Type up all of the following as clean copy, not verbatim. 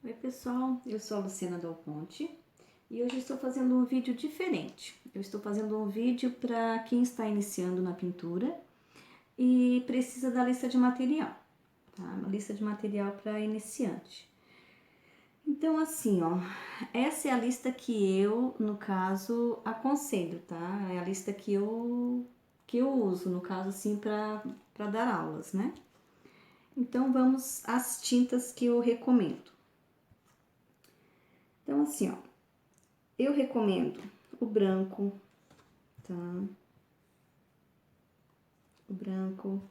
Oi pessoal, eu sou a Luciana Dal Ponte e hoje estou fazendo um vídeo diferente. Eu estou fazendo um vídeo para quem está iniciando na pintura e precisa da lista de material, tá? Uma lista de material para iniciante. Então assim, ó, essa é a lista que eu, no caso, aconselho, tá? É a lista que eu uso, no caso assim, para dar aulas, né? Então vamos às tintas que eu recomendo. Então assim, ó, eu recomendo o branco, tá? O branco,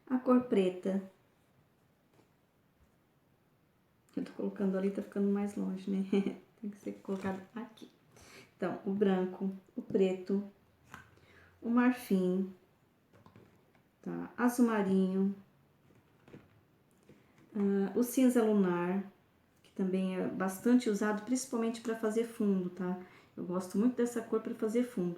a cor preta. Eu tô colocando ali, tá ficando mais longe, né? Tem que ser colocado aqui. Então, o branco, o preto, o marfim, tá? Azul marinho, o cinza lunar, que também é bastante usado, principalmente para fazer fundo, tá? Eu gosto muito dessa cor para fazer fundo.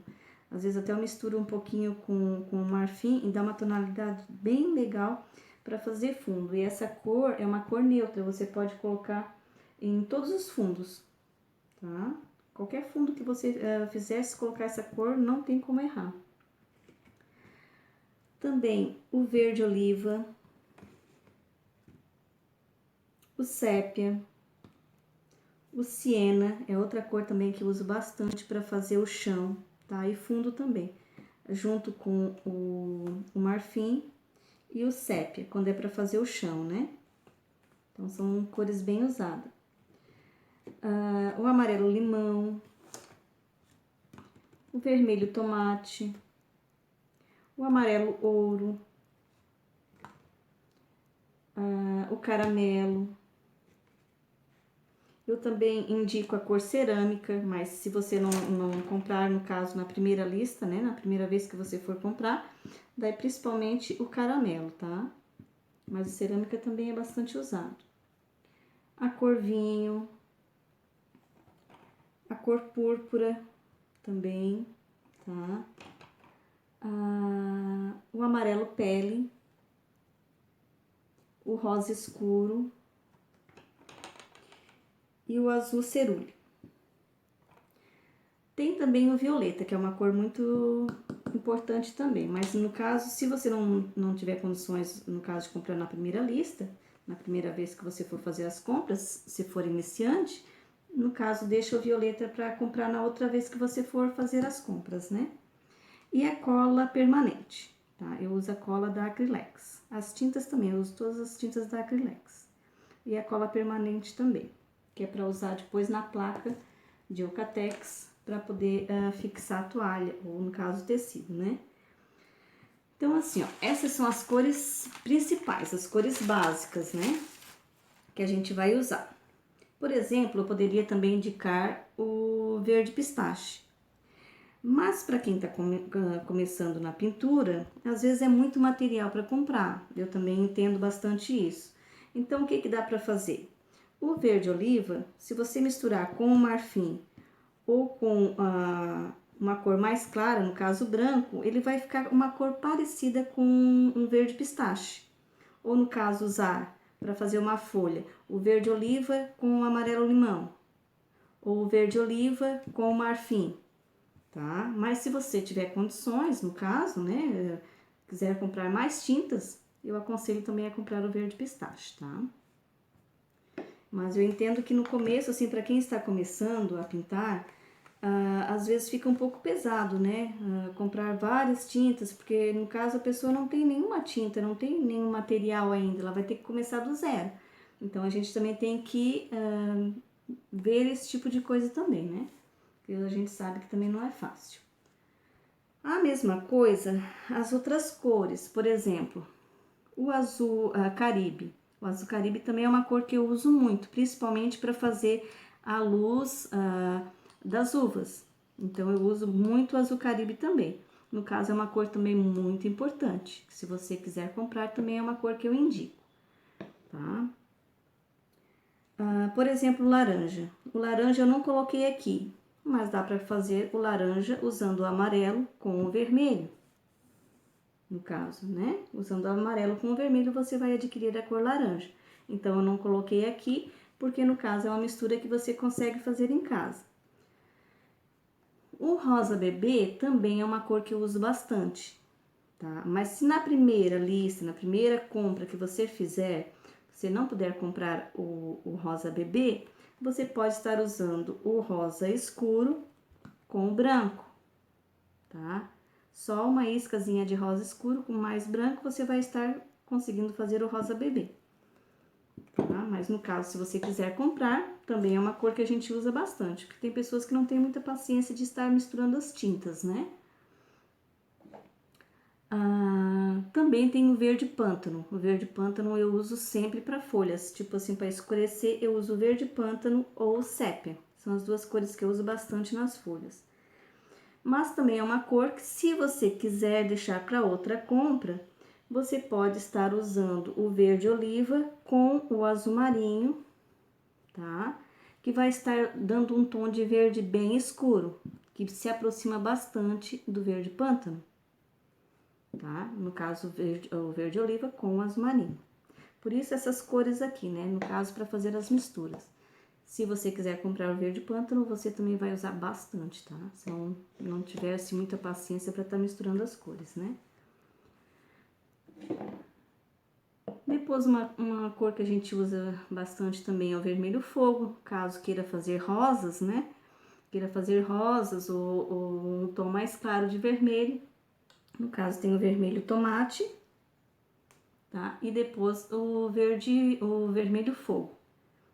Às vezes até eu misturo um pouquinho com o marfim e dá uma tonalidade bem legal para fazer fundo. E essa cor é uma cor neutra, você pode colocar em todos os fundos, tá? Qualquer fundo que você fizer, se colocar essa cor, não tem como errar. Também o verde oliva, o sépia, o siena é outra cor também que eu uso bastante para fazer o chão, tá? E fundo também, junto com o marfim e o sépia, quando é para fazer o chão, né? Então, são cores bem usadas. O amarelo limão, o vermelho tomate, o amarelo ouro, o caramelo. Eu também indico a cor cerâmica, mas se você não comprar, no caso, na primeira lista, né? Na primeira vez que você for comprar, daí principalmente o caramelo, tá? Mas a cerâmica também é bastante usado. A cor vinho, a cor púrpura também, tá? O amarelo pele, o rosa escuro e o azul cerúleo. Tem também o violeta, que é uma cor muito importante também, mas no caso, se você não tiver condições, no caso de comprar na primeira lista, na primeira vez que você for fazer as compras, se for iniciante, no caso, deixa o violeta para comprar na outra vez que você for fazer as compras, né? E a cola permanente, tá? Eu uso a cola da Acrylex. As tintas também, eu uso todas as tintas da Acrylex. E a cola permanente também, que é para usar depois na placa de Eucatex, para poder fixar a toalha, ou no caso o tecido, né? Então, assim, ó, essas são as cores principais, as cores básicas, né? Que a gente vai usar. Por exemplo, eu poderia também indicar o verde pistache. Mas para quem está começando na pintura, às vezes é muito material para comprar. Eu também entendo bastante isso. Então, o que dá para fazer? O verde oliva, se você misturar com o marfim ou com uma cor mais clara, no caso branco, ele vai ficar uma cor parecida com um verde pistache. Ou no caso usar para fazer uma folha, o verde oliva com o amarelo limão, ou o verde oliva com o marfim, tá? Mas se você tiver condições, no caso, né, quiser comprar mais tintas, eu aconselho também a comprar o verde pistache, tá? Mas eu entendo que no começo, assim, para quem está começando a pintar, às vezes fica um pouco pesado, né? Comprar várias tintas, porque no caso a pessoa não tem nenhuma tinta, não tem nenhum material ainda, ela vai ter que começar do zero. Então a gente também tem que ver esse tipo de coisa também, né? Porque a gente sabe que também não é fácil. A mesma coisa, as outras cores, por exemplo, o azul Caribe. O azul Caribe também é uma cor que eu uso muito, principalmente para fazer a luz das uvas. Então, eu uso muito o azul Caribe também. No caso, é uma cor também muito importante. Se você quiser comprar, também é uma cor que eu indico, tá? Por exemplo, o laranja. O laranja eu não coloquei aqui, mas dá para fazer o laranja usando o amarelo com o vermelho. No caso, né? Usando o amarelo com o vermelho, você vai adquirir a cor laranja. Então, eu não coloquei aqui, porque no caso é uma mistura que você consegue fazer em casa. O rosa bebê também é uma cor que eu uso bastante, tá? Mas se na primeira lista, na primeira compra que você fizer, você não puder comprar o rosa bebê, você pode estar usando o rosa escuro com o branco, tá? Só uma iscazinha de rosa escuro com mais branco, você vai estar conseguindo fazer o rosa bebê. Tá? Mas no caso, se você quiser comprar, também é uma cor que a gente usa bastante, porque tem pessoas que não têm muita paciência de estar misturando as tintas, né? Também tem o verde pântano. O verde pântano eu uso sempre para folhas, tipo assim, para escurecer, eu uso o verde pântano ou o sépia. São as duas cores que eu uso bastante nas folhas. Mas também é uma cor que, se você quiser deixar para outra compra, você pode estar usando o verde oliva com o azul marinho, tá? Que vai estar dando um tom de verde bem escuro, que se aproxima bastante do verde pântano, tá? No caso, o verde oliva com o azul marinho. Por isso, essas cores aqui, né? No caso, para fazer as misturas. Se você quiser comprar o verde pântano, você também vai usar bastante, tá? Se não tivesse muita paciência para estar misturando as cores, né? Depois, uma cor que a gente usa bastante também é o vermelho fogo, caso queira fazer rosas, né? Queira fazer rosas ou um tom mais claro de vermelho. No caso, tem o vermelho tomate, tá? E depois o vermelho fogo.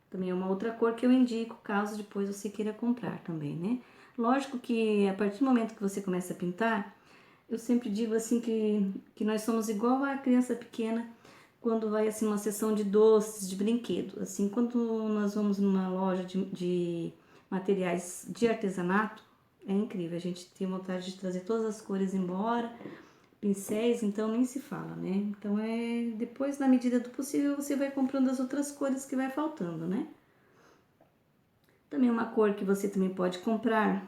Também é uma outra cor que eu indico, caso depois você queira comprar também, né? Lógico que a partir do momento que você começa a pintar, eu sempre digo assim que nós somos igual a criança pequena quando vai assim uma sessão de doces, de brinquedo. Assim, quando nós vamos numa loja de materiais de artesanato, é incrível, a gente tem vontade de trazer todas as cores embora, pincéis, então nem se fala, né? Então depois, na medida do possível, você vai comprando as outras cores que vai faltando, né? Também uma cor que você também pode comprar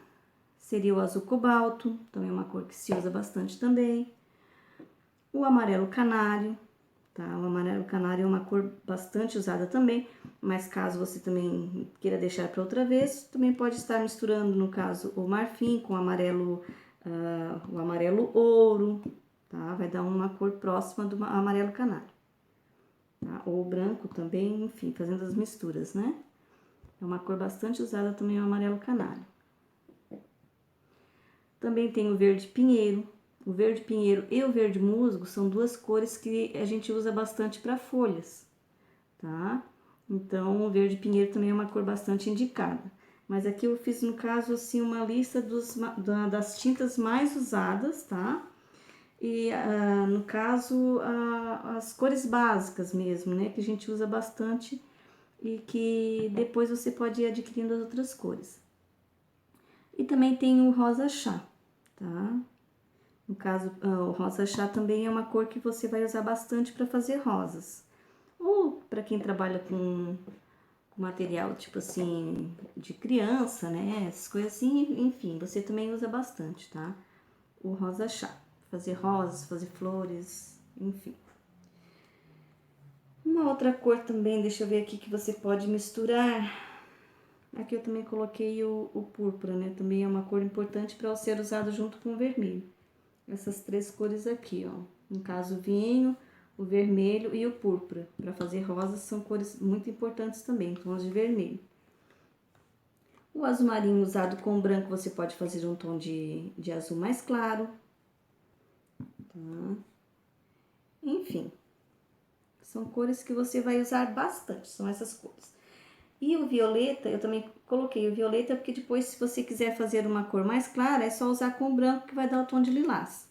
seria o azul cobalto, também é uma cor que se usa bastante também. O amarelo canário, tá? O amarelo canário é uma cor bastante usada também, mas caso você também queira deixar para outra vez, também pode estar misturando, no caso, o marfim com o amarelo ouro, tá? Vai dar uma cor próxima do amarelo canário, tá? Ou branco também, enfim, fazendo as misturas, né? É uma cor bastante usada também o amarelo canário. Também tem o verde pinheiro. O verde pinheiro e o verde musgo são duas cores que a gente usa bastante para folhas, tá? Então, o verde pinheiro também é uma cor bastante indicada. Mas aqui eu fiz, no caso, assim, uma lista das tintas mais usadas, tá? E, no caso, as cores básicas mesmo, né? Que a gente usa bastante e que depois você pode ir adquirindo as outras cores. E também tem o rosa chá, tá? No caso, o rosa chá também é uma cor que você vai usar bastante para fazer rosas. Ou para quem trabalha com material, tipo assim, de criança, né? Essas coisas assim, enfim, você também usa bastante, tá? O rosa chá. Fazer rosas, fazer flores, enfim. Uma outra cor também, deixa eu ver aqui, que você pode misturar. Aqui eu também coloquei o púrpura, né? Também é uma cor importante para ser usado junto com o vermelho. Essas três cores aqui, ó. No caso, o vinho, o vermelho e o púrpura. Para fazer rosas são cores muito importantes também, tons de vermelho. O azul marinho usado com o branco, você pode fazer um tom de azul mais claro. Tá? Enfim, são cores que você vai usar bastante, são essas cores. E o violeta, eu também coloquei o violeta, porque depois, se você quiser fazer uma cor mais clara, é só usar com o branco que vai dar o tom de lilás.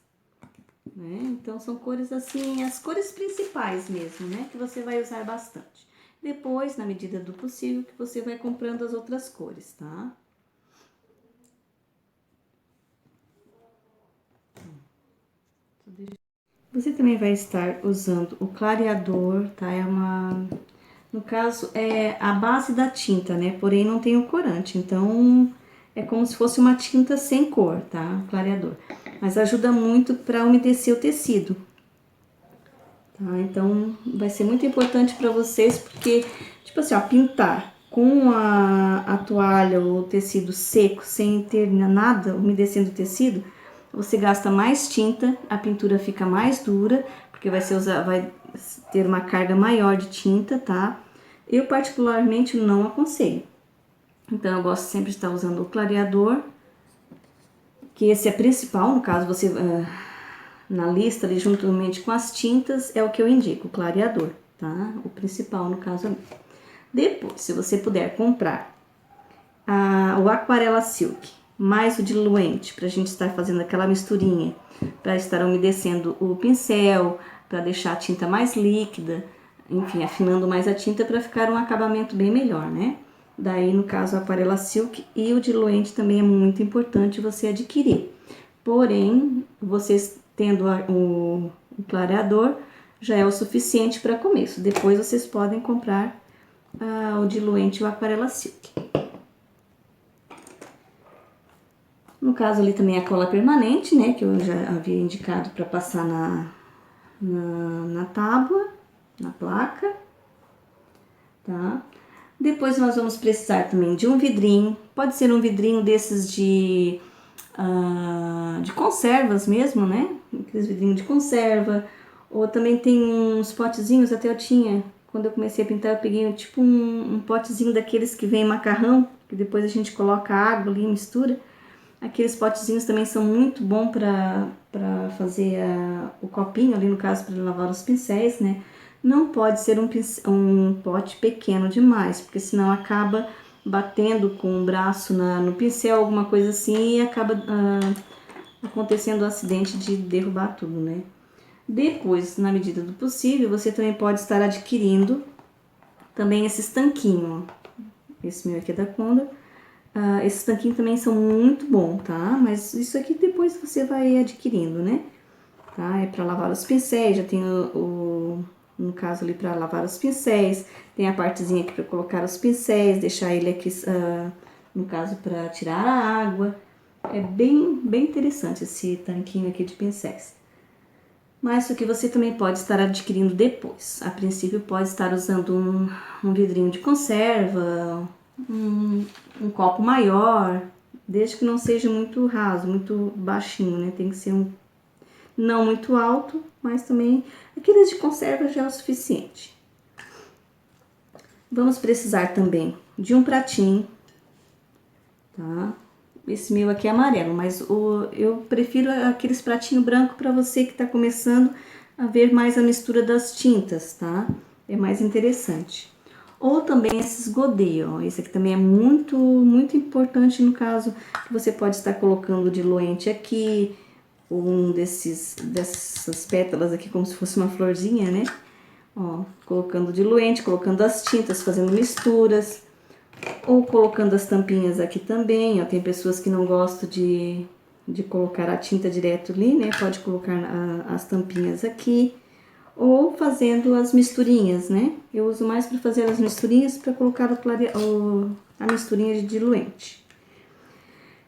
Né? Então, são cores assim, as cores principais mesmo, né? Que você vai usar bastante. Depois, na medida do possível, que você vai comprando as outras cores, tá? Você também vai estar usando o clareador, tá? No caso, é a base da tinta, né? Porém, não tem o corante, então é como se fosse uma tinta sem cor, tá? Clareador. Mas ajuda muito para umedecer o tecido, tá? Então, vai ser muito importante para vocês, porque, tipo assim, ó, pintar com a toalha ou o tecido seco, sem ter nada umedecendo o tecido, você gasta mais tinta, a pintura fica mais dura, porque vai ter uma carga maior de tinta, tá? Eu particularmente não aconselho. Então eu gosto sempre de estar usando o clareador, que esse é principal, no caso você na lista ali juntamente com as tintas é o que eu indico, o clareador, tá? O principal no caso ali. Depois, se você puder comprar o Aquarela Silk mais o diluente, pra gente estar fazendo aquela misturinha, para estar umedecendo o pincel, para deixar a tinta mais líquida, enfim, afinando mais a tinta para ficar um acabamento bem melhor, né? Daí, no caso, a Aquarela Silk e o diluente também é muito importante você adquirir. Porém, vocês tendo o clareador, já é o suficiente para começo. Depois, vocês podem comprar o diluente e o Aquarela Silk. No caso ali também a cola permanente, né, que eu já havia indicado para passar na tábua, na placa, tá? Depois nós vamos precisar também de um vidrinho, pode ser um vidrinho desses de conservas mesmo, né? Aqueles vidrinhos de conserva, ou também tem uns potezinhos, até eu tinha, quando eu comecei a pintar eu peguei tipo um potezinho daqueles que vem macarrão, que depois a gente coloca água ali e mistura. Aqueles potezinhos também são muito bons para fazer o copinho, ali no caso para lavar os pincéis, né? Não pode ser um pote pequeno demais, porque senão acaba batendo com o braço no pincel, alguma coisa assim, e acaba acontecendo o acidente de derrubar tudo, né? Depois, na medida do possível, você também pode estar adquirindo também esses tanquinhos, ó. Esse meu aqui é da Condor. Esses tanquinhos também são muito bons, tá? Mas isso aqui depois você vai adquirindo, né? Tá? É para lavar os pincéis, já tem no caso ali para lavar os pincéis, tem a partezinha aqui para colocar os pincéis, deixar ele aqui, no caso, para tirar a água. É bem interessante esse tanquinho aqui de pincéis. Mas isso aqui você também pode estar adquirindo depois. A princípio pode estar usando um vidrinho de conserva, um copo maior, desde que não seja muito raso, muito baixinho, né? Tem que ser não muito alto, mas também aqueles de conserva já é o suficiente. Vamos precisar também de um pratinho, tá? Esse meu aqui é amarelo, mas eu prefiro aqueles pratinho branco para você que tá começando a ver mais a mistura das tintas, tá? É mais interessante. Ou também esses godê, ó. Esse aqui também é muito importante no caso que você pode estar colocando diluente aqui, ou dessas pétalas aqui como se fosse uma florzinha, né? Ó, colocando diluente, colocando as tintas, fazendo misturas, ou colocando as tampinhas aqui também, ó. Tem pessoas que não gostam de colocar a tinta direto ali, né? Pode colocar as tampinhas aqui. Ou fazendo as misturinhas, né? Eu uso mais para fazer as misturinhas para colocar a misturinha de diluente.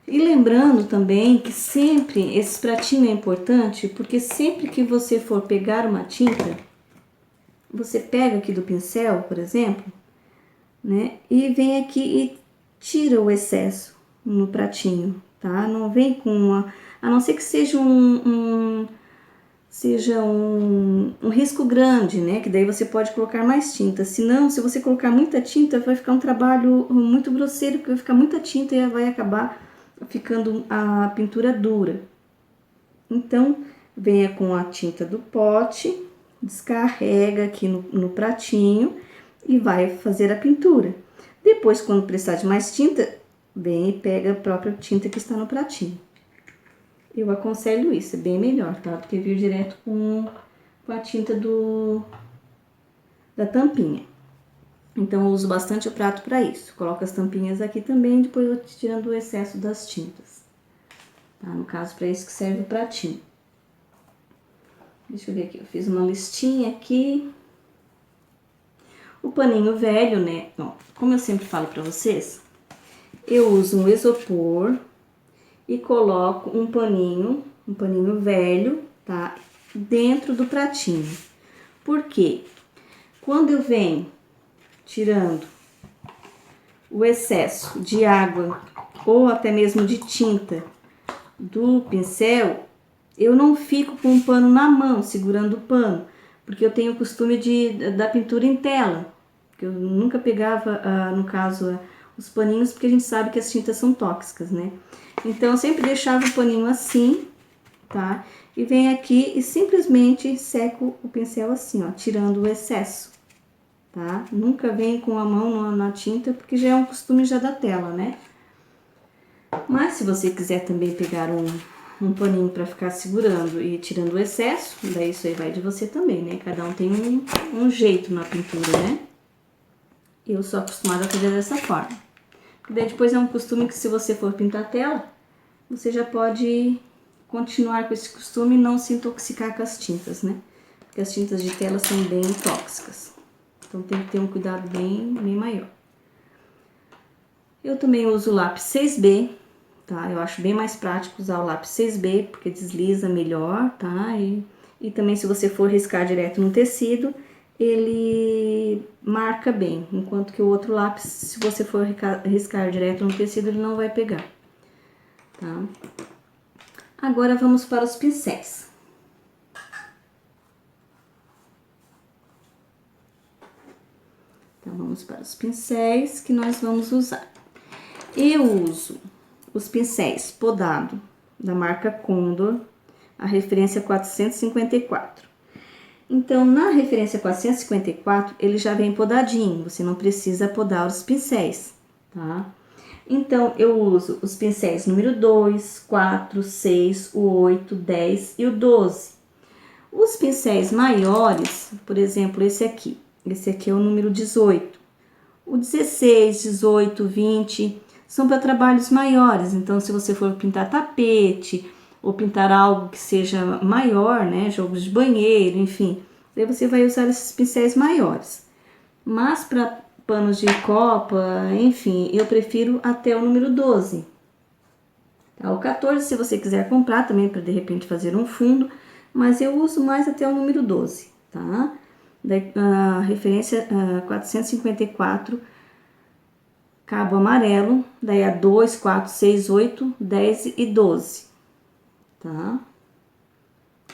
E lembrando também que sempre esse pratinho é importante, porque sempre que você for pegar uma tinta, você pega aqui do pincel, por exemplo, né? E vem aqui e tira o excesso no pratinho, tá? Não vem com a não ser que seja um risco grande, né? Que daí você pode colocar mais tinta. Se não, se você colocar muita tinta, vai ficar um trabalho muito grosseiro, porque vai ficar muita tinta e vai acabar ficando a pintura dura. Então, venha com a tinta do pote, descarrega aqui no pratinho e vai fazer a pintura. Depois, quando precisar de mais tinta, vem e pega a própria tinta que está no pratinho. Eu aconselho isso, é bem melhor, tá? Do que vir direto com a tinta da tampinha. Então, eu uso bastante o prato para isso. Coloco as tampinhas aqui também, depois eu vou tirando o excesso das tintas. Tá? No caso, para isso que serve o pratinho. Deixa eu ver aqui, eu fiz uma listinha aqui. O paninho velho, né? Ó, como eu sempre falo para vocês, eu uso um isopor e coloco um paninho velho, tá? Dentro do pratinho. Por quê? Quando eu venho tirando o excesso de água ou até mesmo de tinta do pincel, eu não fico com o pano na mão, segurando o pano, porque eu tenho o costume da pintura em tela, que eu nunca pegava, no caso, os paninhos, porque a gente sabe que as tintas são tóxicas, né? Então, eu sempre deixava o paninho assim, tá? E venho aqui e simplesmente seco o pincel assim, ó, tirando o excesso, tá? Nunca venho com a mão na tinta, porque já é um costume já da tela, né? Mas se você quiser também pegar um paninho para ficar segurando e tirando o excesso, daí isso aí vai de você também, né? Cada um tem um jeito na pintura, né? Eu sou acostumada a fazer dessa forma. E daí depois é um costume que se você for pintar a tela, você já pode continuar com esse costume e não se intoxicar com as tintas, né? Porque as tintas de tela são bem tóxicas. Então tem que ter um cuidado bem maior. Eu também uso o lápis 6B, tá? Eu acho bem mais prático usar o lápis 6B, porque desliza melhor, tá? E também se você for riscar direto no tecido, ele marca bem. Enquanto que o outro lápis, se você for riscar direto no tecido, ele não vai pegar, tá? Agora vamos para os pincéis. Então, vamos para os pincéis que nós vamos usar. Eu uso os pincéis podado da marca Condor, a referência 454. Então, na referência 454, ele já vem podadinho, você não precisa podar os pincéis, tá? Então, eu uso os pincéis número 2, 4, 6, o 8, 10 e o 12. Os pincéis maiores, por exemplo, esse aqui é o número 18. O 16, 18, 20 são para trabalhos maiores. Então, se você for pintar tapete ou pintar algo que seja maior, né, jogos de banheiro, enfim, daí você vai usar esses pincéis maiores. Mas para panos de copa, enfim, eu prefiro até o número 12. Tá? O 14, se você quiser comprar também para de repente fazer um fundo, mas eu uso mais até o número 12, tá? Daí, a referência 454, cabo amarelo, daí a 2, 4, 6, 8, 10 e 12, tá?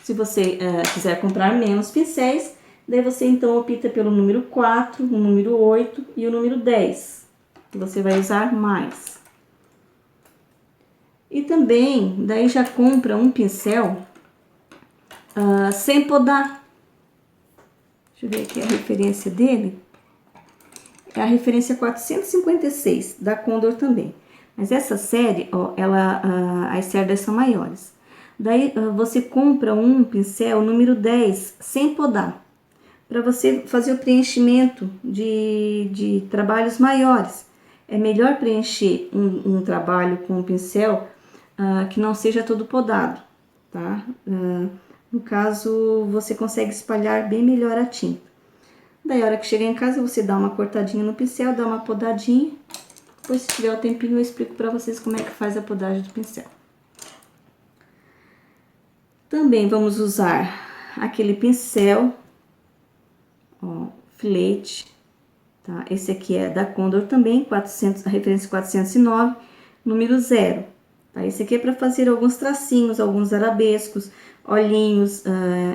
Se você quiser comprar menos pincéis, daí você então opta pelo número 4, o número 8 e o número 10, que você vai usar mais. E também, daí já compra um pincel sem podar. Deixa eu ver aqui a referência dele. É a referência 456, da Condor também. Mas essa série, ó, as cerdas são maiores. Daí, você compra um pincel número 10, sem podar, para você fazer o preenchimento de trabalhos maiores. É melhor preencher um trabalho com um pincel que não seja todo podado, tá? No caso, você consegue espalhar bem melhor a tinta. Daí, a hora que chegar em casa, você dá uma cortadinha no pincel, dá uma podadinha. Depois, se tiver o tempinho, eu explico pra vocês como é que faz a podagem do pincel. Também vamos usar aquele pincel, ó, filete, tá? Esse aqui é da Condor também, 400, a referência 409, número 0. Tá? Esse aqui é para fazer alguns tracinhos, alguns arabescos, olhinhos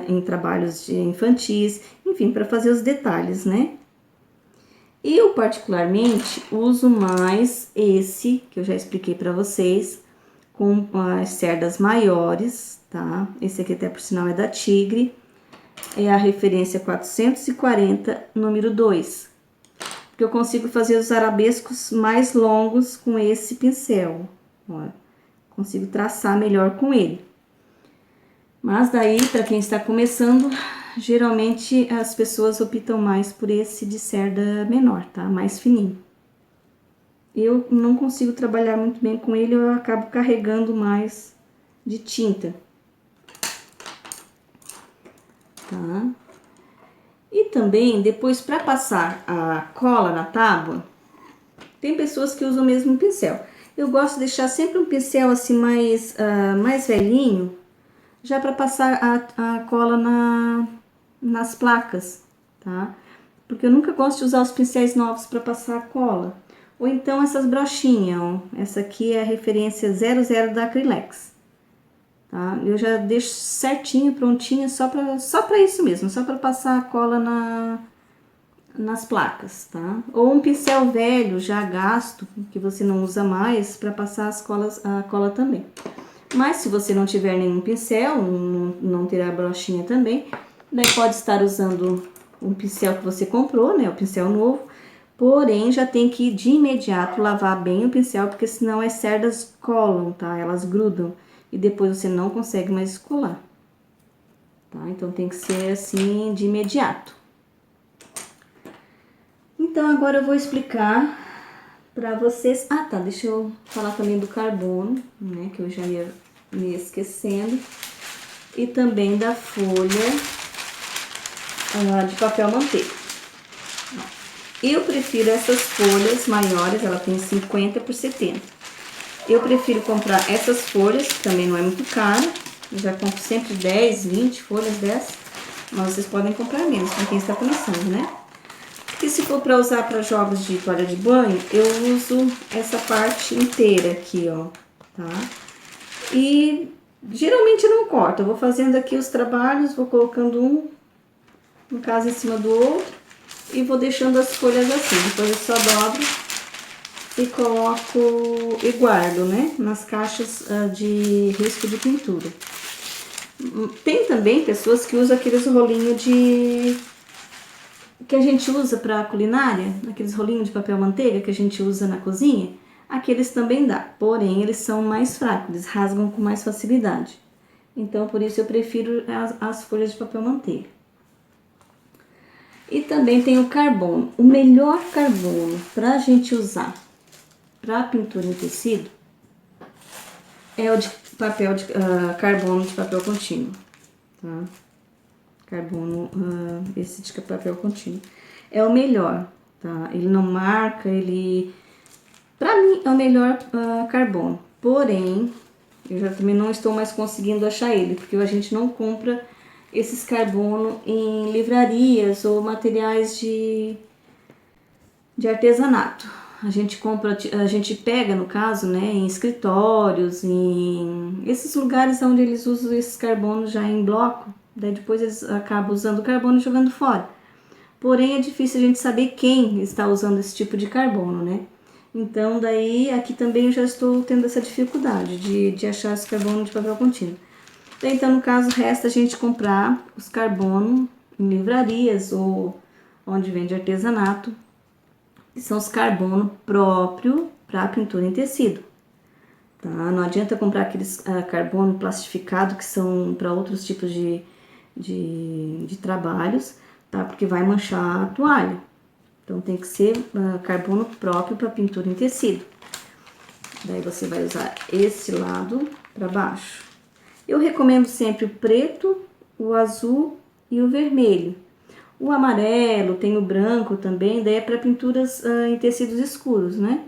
em trabalhos infantis, enfim, para fazer os detalhes, né? Eu, particularmente, uso mais esse, que eu já expliquei para vocês, com as cerdas maiores, tá? Esse aqui até por sinal é da Tigre, é a referência 440, número 2. Porque eu consigo fazer os arabescos mais longos com esse pincel, ó. Consigo traçar melhor com ele. Mas daí, para quem está começando, geralmente as pessoas optam mais por esse de cerda menor, tá? Mais fininho. Eu não consigo trabalhar muito bem com ele, eu acabo carregando mais de tinta. Tá? E também, depois, para passar a cola na tábua, tem pessoas que usam o mesmo pincel. Eu gosto de deixar sempre um pincel assim mais velhinho, já para passar a cola nas placas, tá? Porque eu nunca gosto de usar os pincéis novos para passar cola. Ou então essas brochinhas, ó. Essa aqui é a referência 00 da Acrylex, tá? Eu já deixo certinho, prontinha, só pra isso mesmo, só para passar a cola nas placas, tá? Ou um pincel velho, já gasto, que você não usa mais, para passar a cola também. Mas se você não tiver nenhum pincel, não terá brochinha também, daí pode estar usando um pincel que você comprou, né? O pincel novo. Porém, já tem que de imediato lavar bem o pincel, porque senão as cerdas colam, tá? Elas grudam e depois você não consegue mais colar, tá? Então tem que ser assim de imediato. Então agora eu vou explicar pra vocês. Ah, tá, deixa eu falar também do carbono, né, que eu já ia me esquecendo. E também da folha de papel manteiga. Eu prefiro essas folhas maiores, ela tem 50 por 70. Eu prefiro comprar essas folhas, que também não é muito caro. Eu já compro sempre 10, 20 folhas dessas. Mas vocês podem comprar menos, com quem está começando, né? E se for para usar para jogos de toalha de banho, eu uso essa parte inteira aqui, ó, tá? E geralmente eu não corto, eu vou fazendo aqui os trabalhos, vou colocando um, no caso, em cima do outro, e vou deixando as folhas assim. Depois eu só dobro e coloco e guardo, né, nas caixas de risco de pintura. Tem também pessoas que usam aqueles rolinhos que a gente usa para culinária, aqueles rolinhos de papel manteiga que a gente usa na cozinha, aqueles também dá, porém eles são mais fracos, eles rasgam com mais facilidade. Então por isso eu prefiro as folhas de papel manteiga. E também tem o carbono. O melhor carbono para a gente usar para pintura em tecido é o de papel carbono de papel contínuo, tá? Carbono, esse de papel contínuo. É o melhor, tá? Ele não marca, pra mim, é o melhor carbono. Porém, eu já também não estou mais conseguindo achar ele, porque a gente não compra esses carbono em livrarias ou materiais de artesanato. A gente compra, a gente pega, no caso, né, em escritórios, em esses lugares onde eles usam esses carbonos já em bloco. Daí depois eles acabam usando o carbono e jogando fora. Porém, é difícil a gente saber quem está usando esse tipo de carbono, né? Então, daí, aqui também eu já estou tendo essa dificuldade de achar esse carbono de papel contínuo. Então, no caso, resta a gente comprar os carbono em livrarias ou onde vende artesanato, que são os carbono próprio para pintura em tecido. Tá? Não adianta comprar aqueles carbono plastificado que são para outros tipos de trabalhos, tá? Porque vai manchar a toalha. Então tem que ser carbono próprio para pintura em tecido. Daí você vai usar esse lado para baixo. Eu recomendo sempre o preto, o azul e o vermelho. O amarelo, tem o branco também, daí é para pinturas em tecidos escuros, né?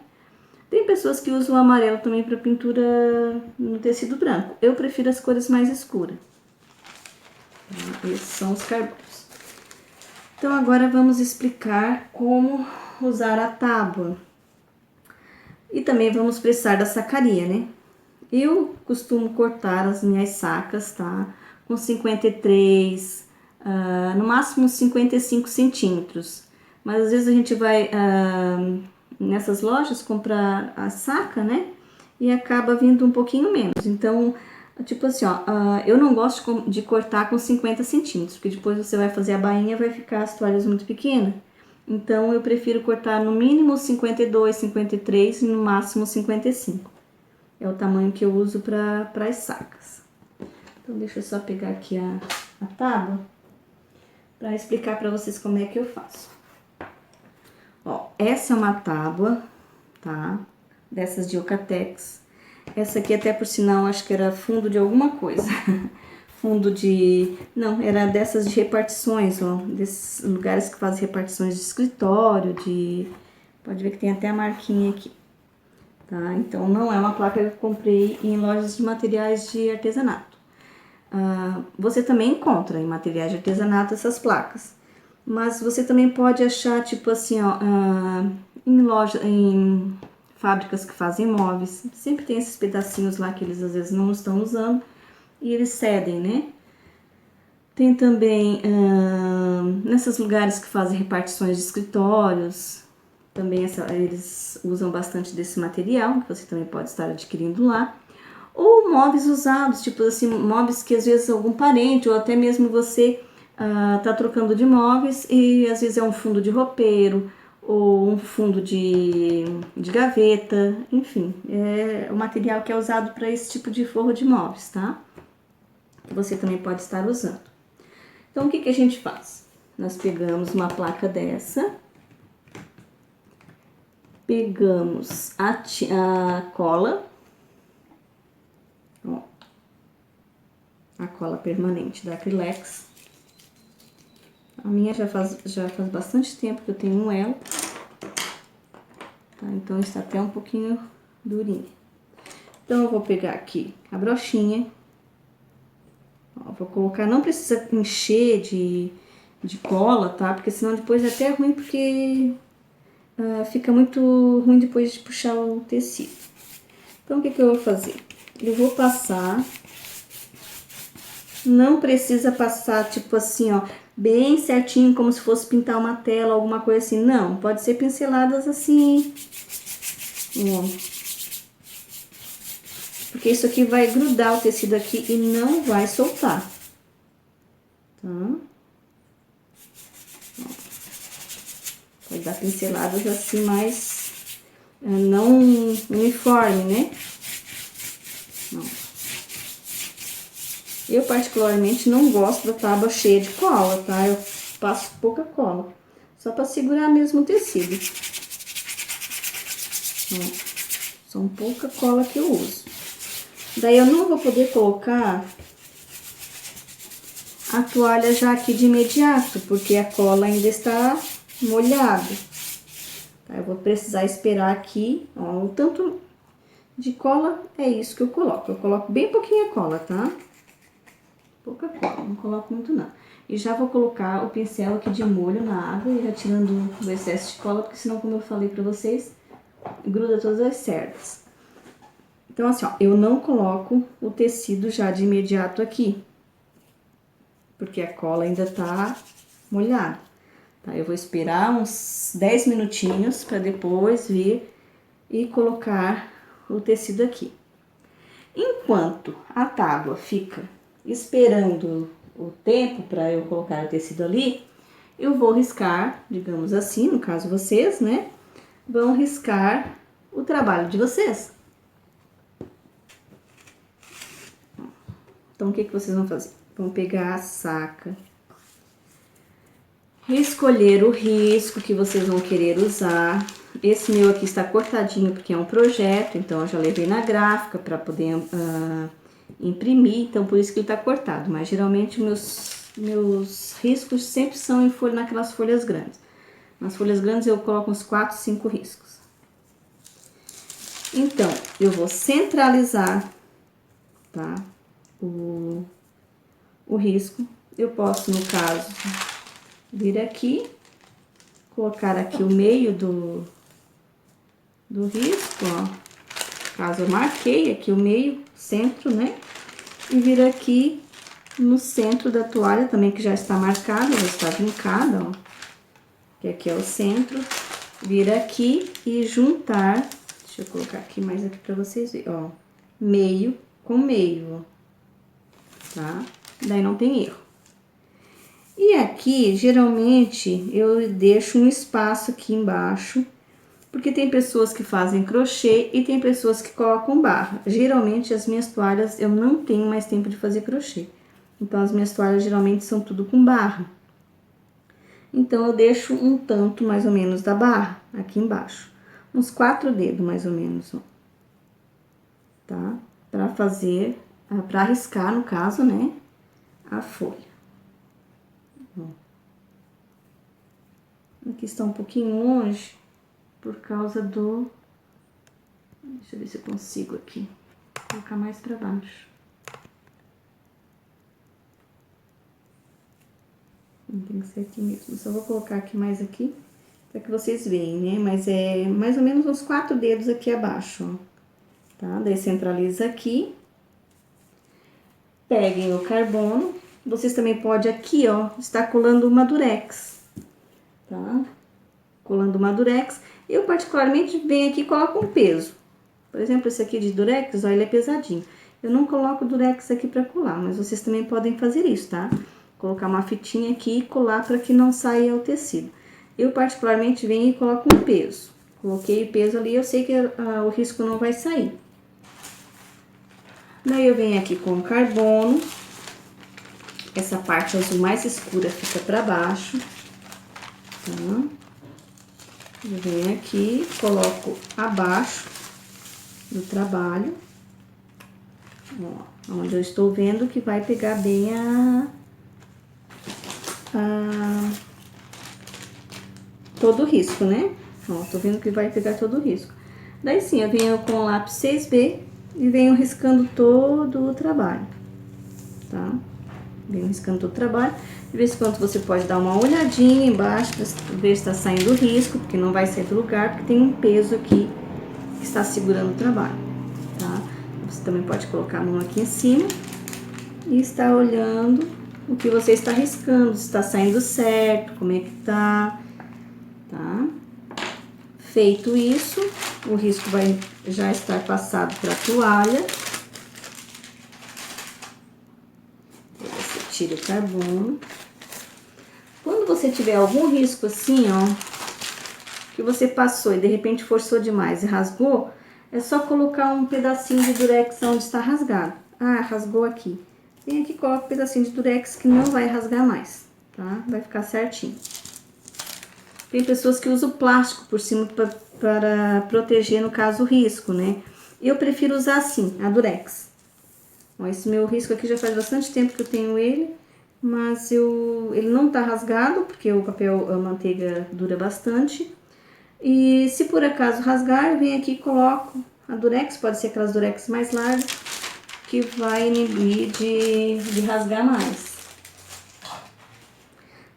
Tem pessoas que usam o amarelo também para pintura no tecido branco. Eu prefiro as cores mais escuras. Esses são os carbonos. Então agora vamos explicar como usar a tábua. E também vamos precisar da sacaria, né? Eu costumo cortar as minhas sacas, tá? Com 53, no máximo 55 centímetros. Mas às vezes a gente vai nessas lojas comprar a saca, né? E acaba vindo um pouquinho menos. Então, tipo assim, ó, eu não gosto de cortar com 50 centímetros, porque depois você vai fazer a bainha, vai ficar as toalhas muito pequenas. Então, eu prefiro cortar no mínimo 52, 53 e no máximo 55. É o tamanho que eu uso para as sacas. Então, deixa eu só pegar aqui a tábua para explicar para vocês como é que eu faço. Ó, essa é uma tábua, tá? Dessas de Ocatex. Essa aqui até por sinal, acho que era fundo de alguma coisa. Fundo de... Não, era dessas de repartições, ó. Desses lugares que fazem repartições de escritório, de... Pode ver que tem até a marquinha aqui. Tá? Então, não é uma placa que eu comprei em lojas de materiais de artesanato. você também encontra em materiais de artesanato essas placas. Mas você também pode achar, tipo assim, ó, em loja, em fábricas que fazem móveis. Sempre tem esses pedacinhos lá que eles às vezes não estão usando e eles cedem, né? Tem também nesses lugares que fazem repartições de escritórios, também eles usam bastante desse material, que você também pode estar adquirindo lá. Ou móveis usados, tipo assim, móveis que às vezes algum parente ou até mesmo você tá trocando de móveis e às vezes é um fundo de roupeiro ou um fundo de gaveta, enfim, é o material que é usado para esse tipo de forro de móveis, tá? Que você também pode estar usando. Então, o que que a gente faz? Nós pegamos uma placa dessa, pegamos a cola, ó, a cola permanente da Acrylex. A minha já faz bastante tempo que eu tenho ela, tá? Então está até um pouquinho durinha. Então eu vou pegar aqui a brochinha, ó, vou colocar, não precisa encher de cola, tá? Porque senão depois é até ruim, porque fica muito ruim depois de puxar o tecido. Então o que que eu vou fazer? Eu vou passar, não precisa passar tipo assim, ó, bem certinho, como se fosse pintar uma tela, alguma coisa assim. Não, pode ser pinceladas assim, ó. Porque isso aqui vai grudar o tecido aqui e não vai soltar, tá? Ó. Pode dar pinceladas assim, mais não uniforme, né? Não. Eu particularmente não gosto da tábua cheia de cola, tá? Eu passo pouca cola, só para segurar mesmo o tecido. Ó. São pouca cola que eu uso. Daí eu não vou poder colocar a toalha já aqui de imediato, porque a cola ainda está molhada. Tá? Eu vou precisar esperar aqui, ó, o tanto de cola é isso que eu coloco. Eu coloco bem pouquinha cola, tá? Pouca cola, não coloco muito não. E já vou colocar o pincel aqui de molho na água, já tirando o excesso de cola, porque senão, como eu falei pra vocês, gruda todas as cerdas. Então, assim, ó, eu não coloco o tecido já de imediato aqui, porque a cola ainda tá molhada. Tá? Eu vou esperar uns 10 minutinhos para depois vir e colocar o tecido aqui. Enquanto a tábua fica esperando o tempo para eu colocar o tecido ali, eu vou riscar, digamos assim, no caso vocês, né? Vão riscar o trabalho de vocês. Então, o que que vocês vão fazer? Vão pegar a saca, escolher o risco que vocês vão querer usar. Esse meu aqui está cortadinho porque é um projeto, então eu já levei na gráfica para poder imprimir, então por isso que ele tá cortado. Mas geralmente meus riscos sempre são em folha, naquelas folhas grandes. Nas folhas grandes eu coloco uns 4, 5 riscos. Então, eu vou centralizar, tá? O risco. Eu posso, no caso, vir aqui, colocar aqui o meio do risco, ó. Caso eu marquei aqui o meio, centro, né? E vir aqui no centro da toalha também, que já está marcada, já está vincada, ó. Que aqui é o centro. Vir aqui e juntar, deixa eu colocar aqui mais aqui pra vocês verem, ó. Meio com meio, ó. Tá? Daí não tem erro. E aqui, geralmente, eu deixo um espaço aqui embaixo, porque tem pessoas que fazem crochê e tem pessoas que colocam barra. Geralmente, as minhas toalhas, eu não tenho mais tempo de fazer crochê. Então, as minhas toalhas, geralmente, são tudo com barra. Então, eu deixo um tanto, mais ou menos, da barra aqui embaixo. Uns 4 dedos, mais ou menos, ó. Tá? Pra fazer, pra riscar, no caso, né, a folha. Ó. Aqui está um pouquinho longe, por causa do... Deixa eu ver se eu consigo aqui. Vou colocar mais pra baixo. Tem que ser aqui mesmo. Só vou colocar aqui mais aqui, para que vocês vejam, né? Mas é mais ou menos uns 4 dedos aqui abaixo, ó. Tá? Daí centraliza aqui. Peguem o carbono. Vocês também podem aqui, ó, estar colando uma durex, tá? Colando uma durex. Eu particularmente venho aqui e coloco um peso. Por exemplo, esse aqui de durex, ó, ele é pesadinho. Eu não coloco durex aqui pra colar, mas vocês também podem fazer isso, tá? Colocar uma fitinha aqui e colar para que não saia o tecido. Eu particularmente venho e coloco um peso. Coloquei o peso ali, eu sei que o risco não vai sair. Daí eu venho aqui com o carbono. Essa parte azul mais escura fica para baixo, tá? Eu venho aqui, coloco abaixo do trabalho, ó, onde eu estou vendo que vai pegar bem todo o risco, né? Ó, tô vendo que vai pegar todo o risco. Daí sim, eu venho com o lápis 6B e venho riscando todo o trabalho, tá? Venho riscando todo o trabalho. De vez em quando você pode dar uma olhadinha embaixo para ver se está saindo o risco, porque não vai sair do lugar, porque tem um peso aqui que está segurando o trabalho, tá? Você também pode colocar a mão aqui em cima e estar olhando o que você está riscando, se está saindo certo, como é que tá, tá? Feito isso, o risco vai já estar passado para a toalha. Você tira o carbono. Quando você tiver algum risco assim, ó, que você passou e de repente forçou demais e rasgou, é só colocar um pedacinho de durex onde está rasgado. Ah, rasgou aqui. Vem aqui e coloca um pedacinho de durex que não vai rasgar mais, tá? Vai ficar certinho. Tem pessoas que usam plástico por cima para proteger, no caso, o risco, né? Eu prefiro usar assim, a durex. Ó, esse meu risco aqui já faz bastante tempo que eu tenho ele, mas ele não tá rasgado, porque o papel, a manteiga dura bastante. E se por acaso rasgar, eu venho aqui e coloco a durex, pode ser aquelas durex mais largas, que vai inibir de rasgar mais.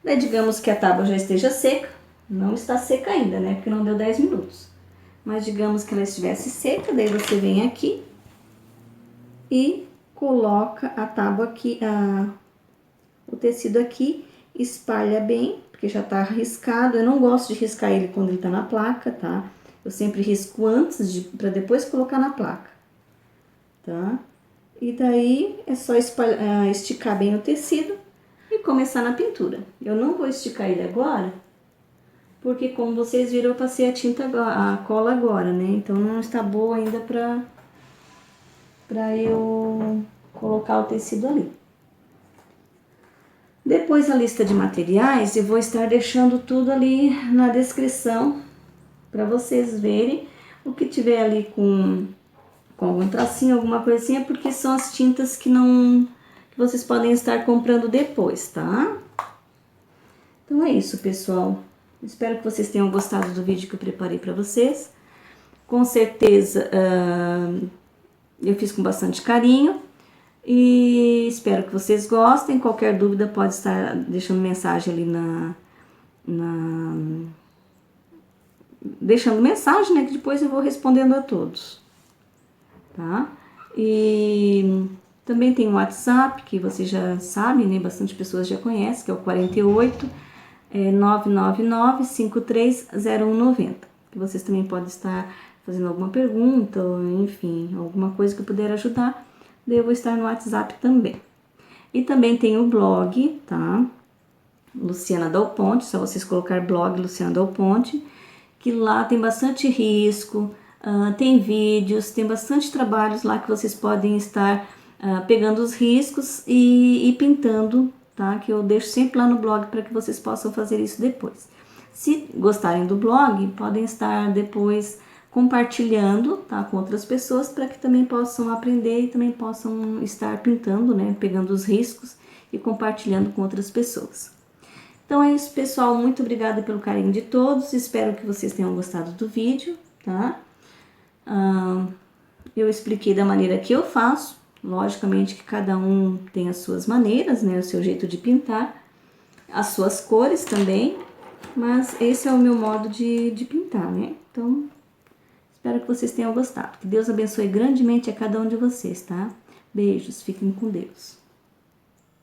Daí, digamos que a tábua já esteja seca, não está seca ainda, né? Porque não deu 10 minutos. Mas digamos que ela estivesse seca, daí você vem aqui e coloca a tábua aqui, o tecido aqui, espalha bem, porque já tá riscado. Eu não gosto de riscar ele quando ele tá na placa, tá? Eu sempre risco antes para depois colocar na placa, tá? E daí é só esticar bem o tecido e começar na pintura. Eu não vou esticar ele agora, porque como vocês viram, eu passei a cola agora, né? Então não está boa ainda pra eu colocar o tecido ali. Depois a lista de materiais, eu vou estar deixando tudo ali na descrição para vocês verem. O que tiver ali com algum tracinho, alguma coisinha, porque são as tintas que vocês podem estar comprando depois, tá? Então é isso, pessoal. Espero que vocês tenham gostado do vídeo que eu preparei para vocês. Com certeza eu fiz com bastante carinho. E espero que vocês gostem. Qualquer dúvida pode estar deixando mensagem ali deixando mensagem, né? Que depois eu vou respondendo a todos, tá? E também tem o WhatsApp, que vocês já sabem, né? Bastante pessoas já conhecem, que é o 48 999 530190. Que vocês também podem estar fazendo alguma pergunta, ou enfim, alguma coisa que eu puder ajudar. Daí eu vou estar no WhatsApp também. E também tem o blog, tá? Luciana Dal Ponte, só vocês colocar blog Luciana Dal Ponte, que lá tem bastante risco, tem vídeos, tem bastante trabalhos lá que vocês podem estar pegando os riscos e pintando, tá? Que eu deixo sempre lá no blog para que vocês possam fazer isso depois. Se gostarem do blog, podem estar depois compartilhando, tá, com outras pessoas, para que também possam aprender e também possam estar pintando, né, pegando os riscos e compartilhando com outras pessoas. Então é isso, pessoal, muito obrigada pelo carinho de todos, espero que vocês tenham gostado do vídeo, tá? Eu expliquei da maneira que eu faço, logicamente que cada um tem as suas maneiras, né, o seu jeito de pintar, as suas cores também, mas esse é o meu modo de pintar, né? Então, espero que vocês tenham gostado. Que Deus abençoe grandemente a cada um de vocês, tá? Beijos, fiquem com Deus.